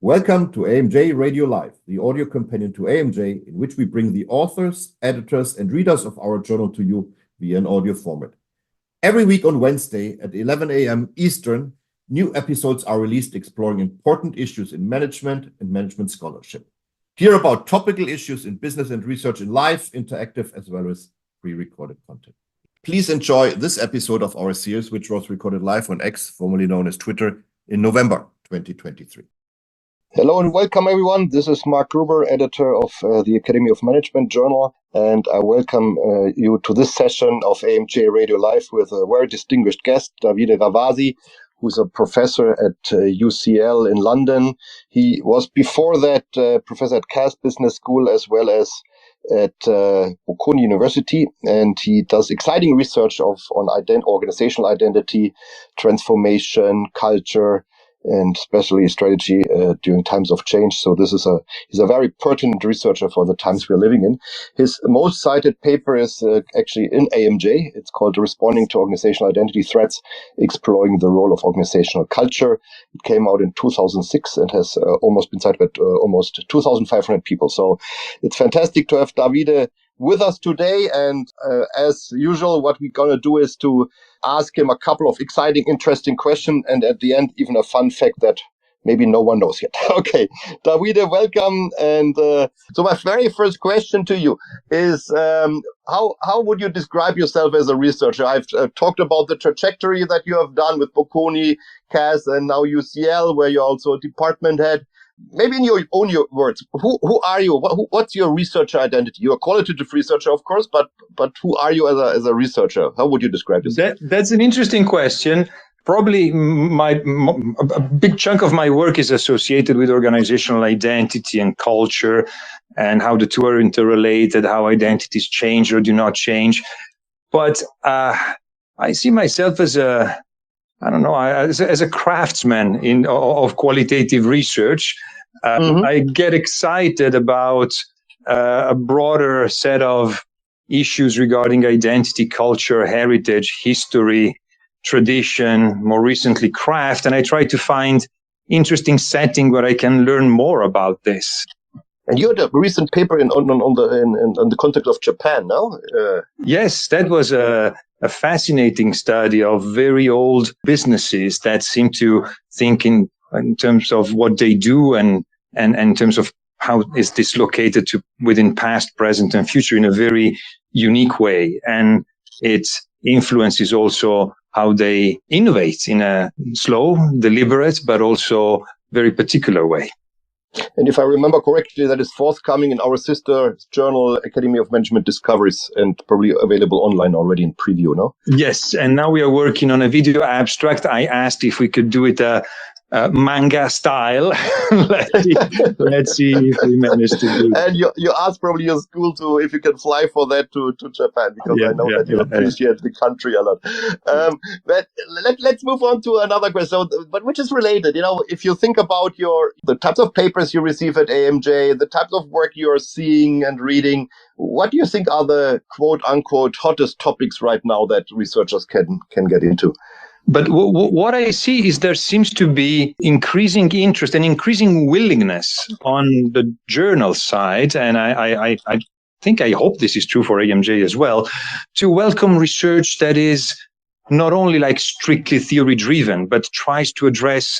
Welcome to AMJ Radio Live, the audio companion to AMJ, in which we bring the authors, editors, and readers of our journal to you via an audio format. Every week on Wednesday at 11 a.m. Eastern, new episodes are released exploring important issues in management and management scholarship. Hear about topical issues in business and research in live, interactive, as well as pre-recorded content. Please enjoy this episode of our series, which was recorded live on X, formerly known as Twitter, in November 2023. Hello and welcome everyone. This is Mark Gruber, editor of the Academy of Management Journal, and I welcome you to this session of AMJ Radio Live with a very distinguished guest, Davide Ravasi, who's a professor at UCL in London. He was before that professor at Cass Business School as well as at Bocconi University, and he does exciting research on organizational identity, transformation, culture, and especially strategy during times of change. So he's a very pertinent researcher for the times we're living in. His most cited paper is actually in AMJ. It's called Responding to Organizational Identity Threats, Exploring the Role of Organizational Culture. It came out in 2006 and has almost been cited by almost 2,500 people. So it's fantastic to have Davide with us today. And as usual, what we're going to do is to ask him a couple of exciting, interesting questions, and at the end, even a fun fact that maybe no one knows yet. Okay, Davide, welcome. And so my very first question to you is, how would you describe yourself as a researcher? I've talked about the trajectory that you have done with Bocconi, Cass, and now UCL, where you're also a department head. Maybe in your own words, who are you? What's your researcher identity? You're a qualitative researcher, of course, but who are you as a researcher? How would you describe yourself? That's an interesting question. Probably a big chunk of my work is associated with organizational identity and culture and how the two are interrelated, how identities change or do not change. But I see myself as as a craftsman of qualitative research. I get excited about a broader set of issues regarding identity, culture, heritage, history, tradition, more recently craft, and I try to find interesting setting where I can learn more about this. And you had a recent paper on the context of Japan, no? Yes, that was a fascinating study of very old businesses that seem to think in terms of what they do and in terms of how is this located within past, present, and future in a very unique way. And it influences also how they innovate in a slow, deliberate, but also very particular way. And if I remember correctly, that is forthcoming in our sister journal, Academy of Management Discoveries, and probably available online already in preview, no? Yes, and now we are working on a video abstract. I asked if we could do it manga style. let's see if we manage to do it. And you asked probably your school if you can fly for that to Japan, because I know that you appreciate the country a lot. But let's move on to another question, but which is related. You know, if you think about the types of papers you receive at AMJ, the types of work you're seeing and reading, what do you think are the quote unquote hottest topics right now that researchers can get into? But what I see is there seems to be increasing interest and increasing willingness on the journal side, and I hope this is true for AMJ as well, to welcome research that is not only like strictly theory driven, but tries to address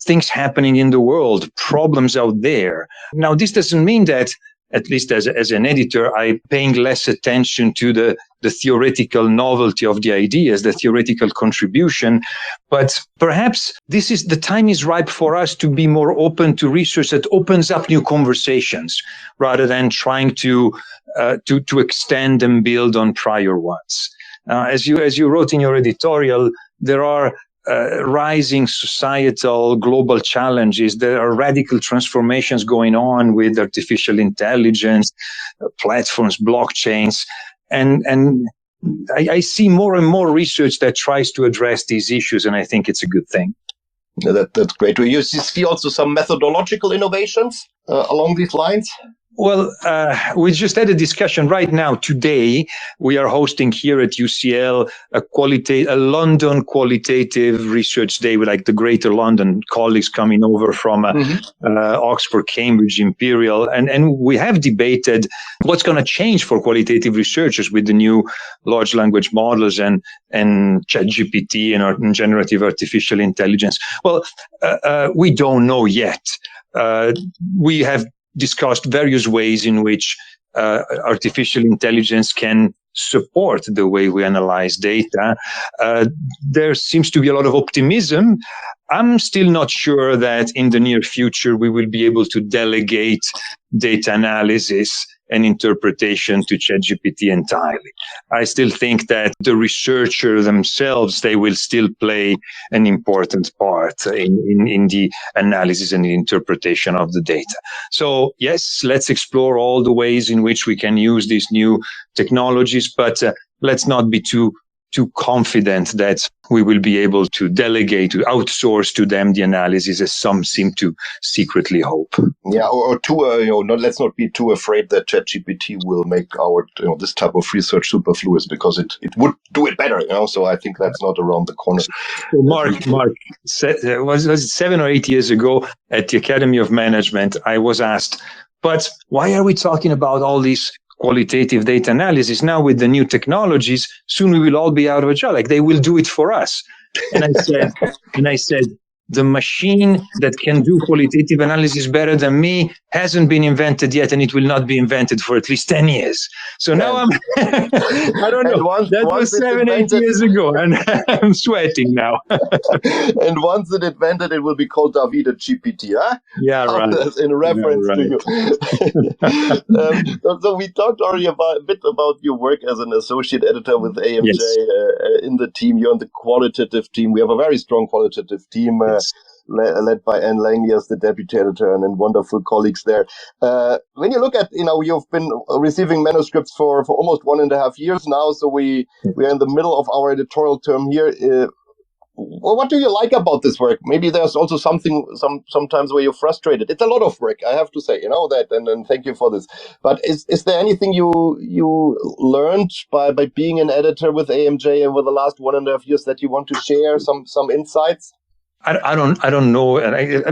things happening in the world, problems out there. Now, this doesn't mean that, at least as an editor, I'm paying less attention to the theoretical novelty of the ideas, the theoretical contribution. But perhaps the time is ripe for us to be more open to research that opens up new conversations rather than trying to extend and build on prior ones. As you wrote in your editorial, there are rising societal global challenges. There are radical transformations going on with artificial intelligence, platforms, blockchains, and I see more and more research that tries to address these issues, and I think it's a good thing. That's great. Do you see also some methodological innovations along these lines? Well, we just had a discussion right now. Today, we are hosting here at UCL a London qualitative research day with like the Greater London colleagues coming over from Oxford, Cambridge, Imperial, and we have debated what's going to change for qualitative researchers with the new large language models and ChatGPT and generative artificial intelligence. Well, we don't know yet. We have discussed various ways in which artificial intelligence can support the way we analyze data. There seems to be a lot of optimism. I'm still not sure that in the near future we will be able to delegate data analysis and interpretation to ChatGPT entirely. I still think that the researcher themselves, they will still play an important part in the analysis and the interpretation of the data. So yes, let's explore all the ways in which we can use these new technologies, but let's not be too confident that we will be able to delegate, to outsource to them the analysis, as some seem to secretly hope. Yeah, or too, let's not be too afraid that ChatGPT will make our, this type of research superfluous, because it would do it better, So I think that's not around the corner. So Mark, was it 7 or 8 years ago at the Academy of Management, I was asked, but why are we talking about all these qualitative data analysis now with the new technologies? Soon we will all be out of a job. Like, they will do it for us. And I said, the machine that can do qualitative analysis better than me hasn't been invented yet, and it will not be invented for at least 10 years. So now I'm, I don't know, that was 7-8 years ago, and I'm sweating now. And once it's invented, it will be called Davide GPT, huh? Yeah, right. In reference to you. So we talked already a bit about your work as an associate editor with AMJ. Yes. In the team. You're on the qualitative team. We have a very strong qualitative team. Led by Anne Langley as the deputy editor, and wonderful colleagues there. When you look at, you've been receiving manuscripts for almost 1.5 years now, so we are in the middle of our editorial term here. What do you like about this work? Maybe there's also sometimes where you're frustrated. It's a lot of work, I have to say, that, and thank you for this. But is there anything you learned by being an editor with AMJ over the last 1.5 years that you want to share, some insights? I don't know.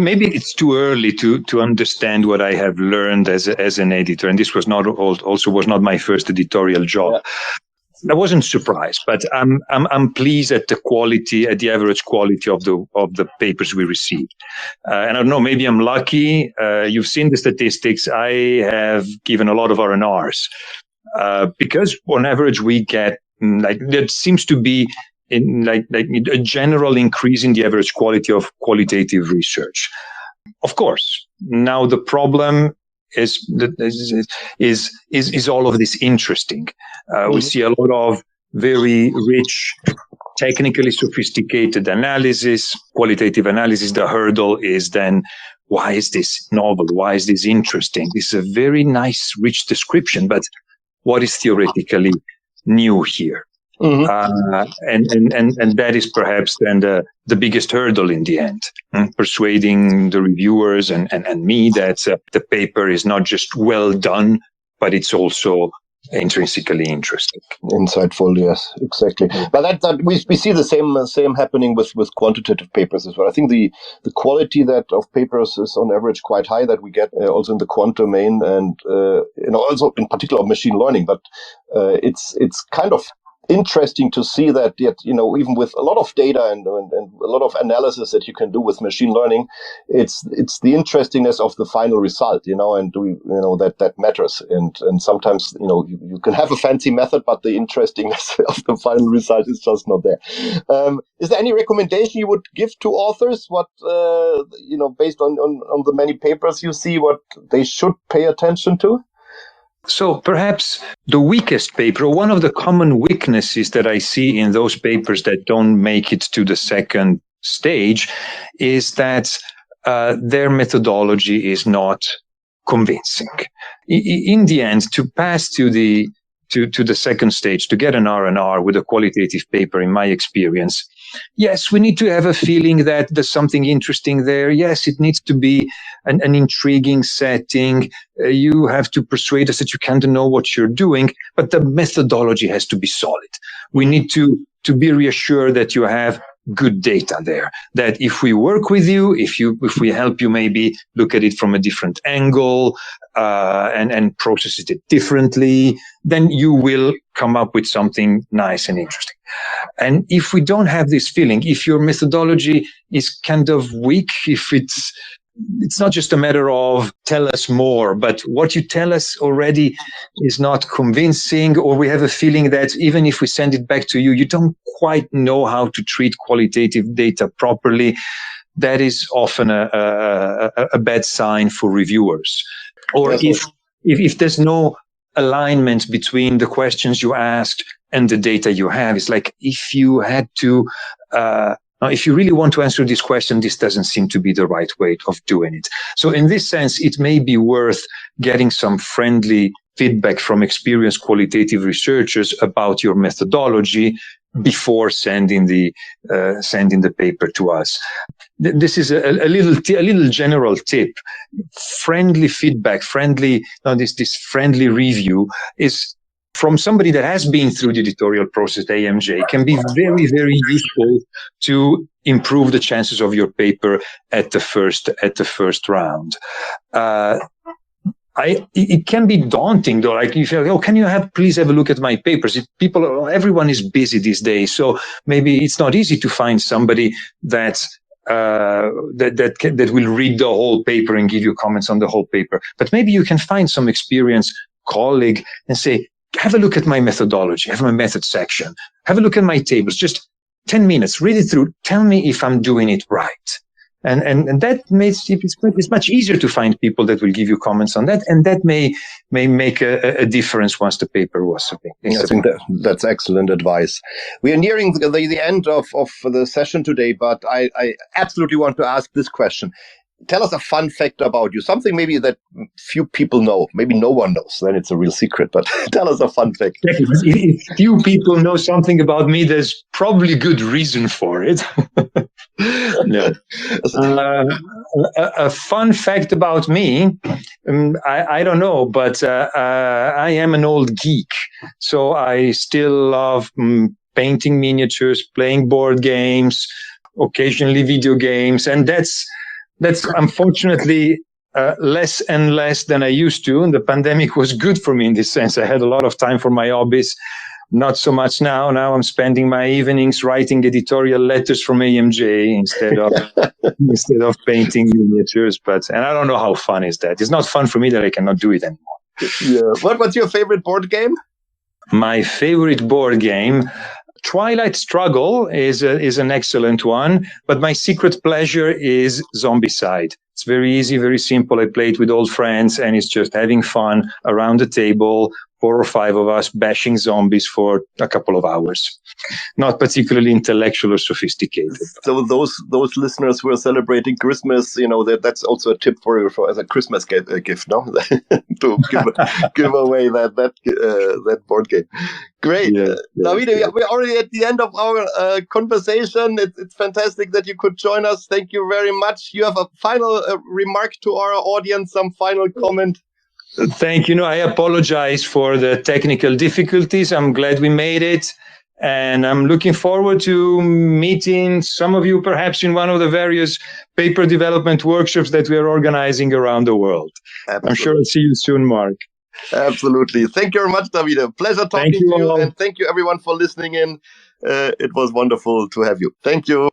Maybe it's too early to understand what I have learned as an editor. And this was not my first editorial job. Yeah. I wasn't surprised, but I'm pleased at the average quality of the papers we receive. And I don't know, maybe I'm lucky. You've seen the statistics. I have given a lot of R&Rs because on average we get there seems to be a general increase in the average quality of qualitative research. Of course, now the problem is all of this interesting. We see a lot of very rich, technically sophisticated analysis, qualitative analysis. The hurdle is then, why is this novel? Why is this interesting? This is a very nice, rich description, but what is theoretically new here? And that is perhaps then the biggest hurdle in the end, persuading the reviewers and me that the paper is not just well done, but it's also intrinsically interesting. Insightful, yes, exactly. But that we see the same happening with quantitative papers as well. I think the quality of papers is on average quite high that we get also in the quant domain, and also in particular of machine learning. But it's kind of interesting to see that yet, even with a lot of data and a lot of analysis that you can do with machine learning, it's the interestingness of the final result, and that matters. And sometimes, you can have a fancy method, but the interestingness of the final result is just not there. Is there any recommendation you would give to authors? What, based on the many papers you see, what they should pay attention to? So perhaps the weakest paper, or one of the common weaknesses that I see in those papers that don't make it to the second stage, is that their methodology is not convincing. In the end, to pass to the second stage, to get an R&R with a qualitative paper, in my experience, Yes, we need to have a feeling that there's something interesting there. Yes, it needs to be an intriguing setting. You have to persuade us that you kind of know what you're doing, but the methodology has to be solid. We need to be reassured that you have good data there, that if we work with you, if we help you maybe look at it from a different angle, and process it differently, then you will come up with something nice and interesting. And if we don't have this feeling, if your methodology is kind of weak, if it's not just a matter of tell us more, but what you tell us already is not convincing, or we have a feeling that even if we send it back to you, you don't quite know how to treat qualitative data properly, that is often a bad sign for reviewers. Or if there's no alignment between the questions you asked and the data you have, it's like if you had to if you really want to answer this question, this doesn't seem to be the right way of doing it. So in this sense, it may be worth getting some friendly feedback from experienced qualitative researchers about your methodology before sending the paper to us. This is a little general tip. Friendly feedback, this friendly review is from somebody that has been through the editorial process at AMJ, can be very, very useful to improve the chances of your paper at the first round. It can be daunting though. Like you feel, can you please have a look at my papers? Everyone is busy these days, so maybe it's not easy to find somebody that will read the whole paper and give you comments on the whole paper. But maybe you can find some experienced colleague and say, have a look at my methodology, have my method section, have a look at my tables, just 10 minutes, read it through, tell me if I'm doing it right. And that makes it's much easier to find people that will give you comments on that, and that may make a difference once the paper was submitted. I think that's excellent advice. We are nearing the end of the session today, but I absolutely want to ask this question. Tell us a fun fact about you, something maybe that few people know, maybe no one knows, then it's a real secret, but tell us a fun fact. If few people know something about me, there's probably good reason for it. No. A fun fact about me, I don't know, but I am an old geek, so I still love painting miniatures, playing board games, occasionally video games, and that's unfortunately less and less than I used to. And the pandemic was good for me in this sense. I had a lot of time for my hobbies. Not so much now. Now I'm spending my evenings writing editorial letters from AMJ instead of painting miniatures. And I don't know how fun is that. It's not fun for me that I cannot do it anymore. Yeah. What's your favorite board game? My favorite board game, Twilight Struggle, is an excellent one, but my secret pleasure is Zombicide. It's very easy, very simple. I play it with old friends, and it's just having fun around the table, 4 or 5 of us bashing zombies for a couple of hours. Not particularly intellectual or sophisticated. So those listeners who are celebrating Christmas, that's also a tip for as a Christmas gift, no? To give away that board game. Great. Yeah, Davide, we're already at the end of our conversation. It's fantastic that you could join us. Thank you very much. You have a final remark to our audience, some final comment? Thank you. I apologize for the technical difficulties. I'm glad we made it. And I'm looking forward to meeting some of you, perhaps in one of the various paper development workshops that we are organizing around the world. Absolutely. I'm sure I'll see you soon, Mark. Absolutely. Thank you very much, Davide. Pleasure talking to you. And thank you, everyone, for listening in. It was wonderful to have you. Thank you.